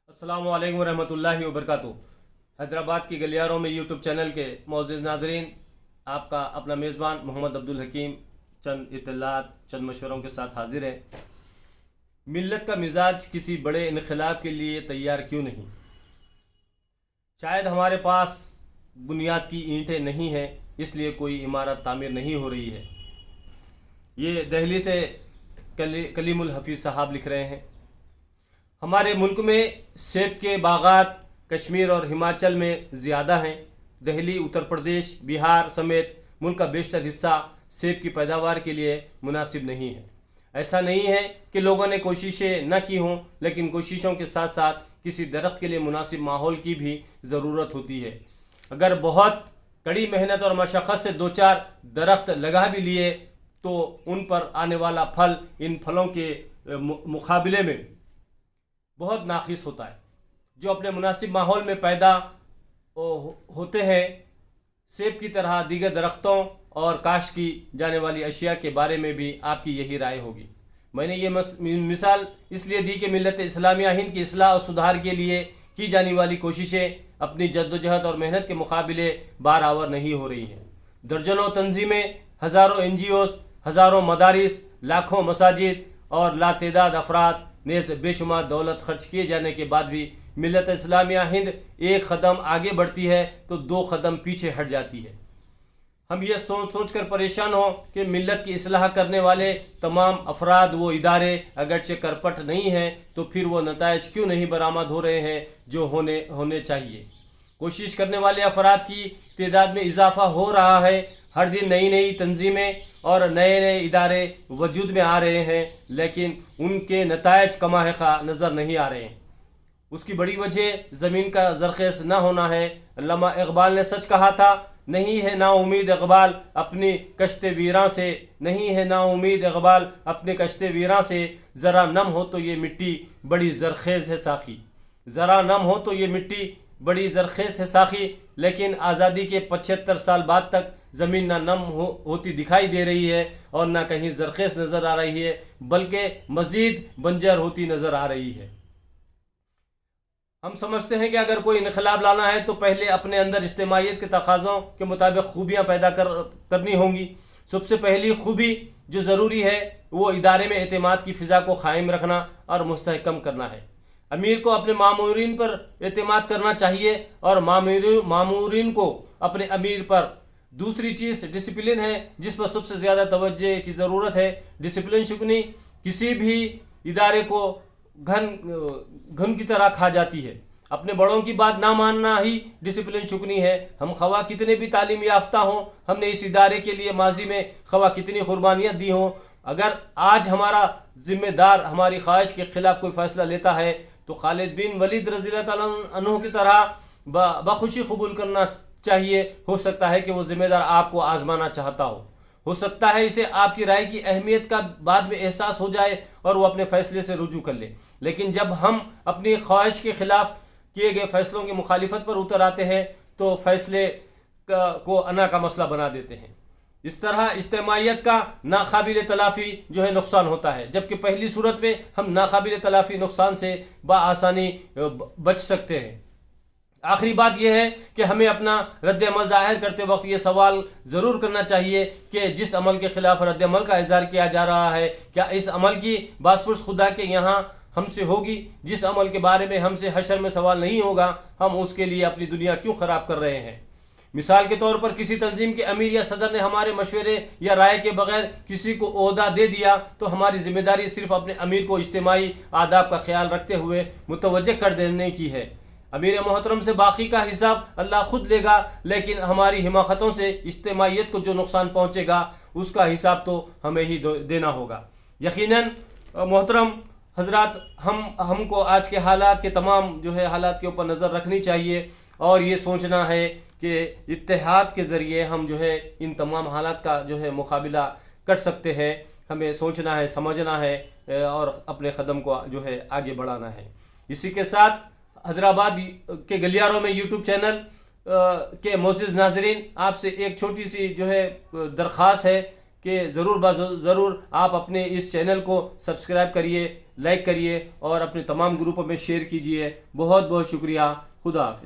अस्सलामु अलैकुम रहमतुल्लाहि व बरकातुहू। हैदराबाद की गलियारों में यूट्यूब चैनल के मोअज़्ज़िज़ नाज़रीन, आपका अपना मेज़बान मोहम्मद अब्दुल हकीम चंद इत्तलात चंद मशवरों के साथ हाजिर है। मिल्लत का मिजाज किसी बड़े इनक़िलाब के लिए तैयार क्यों नहीं? शायद हमारे पास बुनियाद की ईंटें नहीं हैं, इसलिए कोई इमारत तामीर नहीं हो रही है। ये दिल्ली से कलीमुल हफीज़ साहब लिख रहे हैं। हमारे मुल्क में सेब के बागात कश्मीर और हिमाचल में ज़्यादा हैं। दिल्ली, उत्तर प्रदेश, बिहार समेत मुल्क का बेशतर हिस्सा सेब की पैदावार के लिए मुनासिब नहीं है। ऐसा नहीं है कि लोगों ने कोशिशें न की हों, लेकिन कोशिशों के साथ साथ किसी दरख्त के लिए मुनासिब माहौल की भी ज़रूरत होती है। अगर बहुत कड़ी मेहनत और मशक्क़त से दो चार दरख्त लगा भी लिए तो उन पर आने वाला फल इन फलों के मुकाबले में बहुत नाक़िस होता है, जो अपने मुनासिब माहौल में पैदा होते हैं। सेब की तरह दीगर दरख्तों और काश्त की जाने वाली अशिया के बारे में भी आपकी यही राय होगी। मैंने ये मिसाल इसलिए दी कि मिल्लत इस्लामिया हिंद की इस्लाह और सुधार के लिए की जाने वाली कोशिशें अपनी जद्दोजहद और मेहनत के मुकाबले बारावर नहीं हो रही हैं। दर्जनों तंजीमें, हज़ारों NGOs, हज़ारों मदारिस, लाखों मसाजिद और लातेदाद अफराद ने बेशुमार दौलत खर्च किए जाने के बाद भी मिल्लत इस्लामिया हिंद एक कदम आगे बढ़ती है तो दो कदम पीछे हट जाती है। हम ये सोच कर परेशान हो कि मिल्लत की इस्लाह करने वाले तमाम अफराद व इदारे अगरचे करपट नहीं हैं, तो फिर वो नताइज क्यों नहीं बरामद हो रहे हैं जो होने चाहिए। कोशिश करने वाले अफराद की तादाद में इजाफा हो रहा है। हर दिन नई नई तंजीमें और नए नए इदारे वजूद में आ रहे हैं, लेकिन उनके नताइज कमाहिका नज़र नहीं आ रहे हैं। उसकी बड़ी वजह ज़मीन का ज़रख़ेज़ न होना है। अल्लामा इक़बाल ने सच कहा था, नहीं है ना उम्मीद इक़बाल अपनी कश्ते वीरां से, नहीं है ना उम्मीद इक़बाल अपने कश्ते वीरां से, ज़रा नम हो तो ये मिट्टी बड़ी ज़रख़ेज़ है साखी, ज़रा नम हो तो ये मिट्टी बड़ी ज़रख़ेज़ है साखी। लेकिन आज़ादी के 75 साल बाद तक ज़मीन ना नम होती दिखाई दे रही है और ना कहीं ज़रख़ेज़ नज़र आ रही है, बल्कि मज़ीद बंजर होती नज़र आ रही है। हम समझते हैं कि अगर कोई इनक़लाब लाना है तो पहले अपने अंदर इज्तिमाइयत के तकाज़ों के मुताबिक खूबियाँ पैदा करनी होंगी। सबसे पहली खूबी जो ज़रूरी है वो इदारे में एतमाद की फ़िज़ा को क़ायम रखना और मुस्तहकम करना है। अमीर को अपने मामूरीन पर एतमाद करना चाहिए और मामूरीन को अपने अमीर पर। दूसरी चीज़ डिसिप्लिन है, जिस पर सबसे ज़्यादा तवज्जो की ज़रूरत है। डिसिप्लिन शुकनी किसी भी इदारे को घन की तरह खा जाती है। अपने बड़ों की बात ना मानना ही डिसिप्लिन शुकनी है। हम खवा कितने भी तालीम याफ्ता हों, हमने इस इदारे के लिए माजी में खवा कितनी कुर्बानियाँ दी हों, अगर आज हमारा ज़िम्मेदार हमारी ख्वाहिश के ख़िलाफ़ कोई फ़ैसला लेता है तो खालिद बिन वलीद रज़ियल्लाहु ताला अन्हु की तरह बखुशी कबूल करना चाहिए। हो सकता है कि वो ज़िम्मेदार आपको आज़माना चाहता हो सकता है इसे आपकी राय की अहमियत का बाद में एहसास हो जाए और वो अपने फ़ैसले से रुजू कर ले। लेकिन जब हम अपनी ख्वाहिश के ख़िलाफ़ किए गए फ़ैसलों की मुखालिफत पर उतर आते हैं तो फ़ैसले को अना का मसला बना देते हैं। इस तरह इज्तिमाइयत का नाकाबिल तलाफ़ी जो है नुकसान होता है, जबकि पहली सूरत में हम नाकाबिल तलाफ़ी नुकसान से बआसानी बच सकते हैं। आखिरी बात यह है कि हमें अपना रद्द अमल ज़ाहिर करते वक्त ये सवाल ज़रूर करना चाहिए कि जिस अमल के ख़िलाफ़ रद्द अमल का इज़हार किया जा रहा है, क्या इस अमल की बासपुरस खुदा के यहाँ हमसे होगी? जिस अमल के बारे में हमसे हशर में सवाल नहीं होगा, हम उसके लिए अपनी दुनिया क्यों ख़राब कर रहे हैं? मिसाल के तौर पर किसी तंजीम के अमीर या सदर ने हमारे मशवरे या राय के बगैर किसी को ओहदा दे दिया तो हमारी ज़िम्मेदारी सिर्फ़ अपने अमीर को इज्तिमाई आदाब का ख्याल रखते हुए मुतवज्जे कर देने की है। अमीर मोहतरम से बाकी का हिसाब अल्लाह खुद लेगा, लेकिन हमारी हिमाकतों से इज्तिमाइयत को जो नुकसान पहुँचेगा उसका हिसाब तो हमें ही देना होगा। यकीनन मोहतरम हजरात, हमको आज के हालात के तमाम जो है हालात के ऊपर नज़र रखनी चाहिए और ये सोचना है कि इत्तेहाद के ज़रिए हम जो है इन तमाम हालात का जो है मुकाबला कर सकते हैं। हमें सोचना है, समझना है और अपने कदम को जो है आगे बढ़ाना है। इसी के साथ हैदराबाद के गलियारों में यूट्यूब चैनल के मोअज़्ज़िज़ नाज़रीन, आपसे एक छोटी सी जो है दरख्वास्त है کہ ضرور آپ اپنے اس چینل کو سبسکرائب کریے، لائک کریے اور اپنے تمام گروپوں میں شیئر کیجیے۔ بہت بہت شکریہ۔ خدا حافظ۔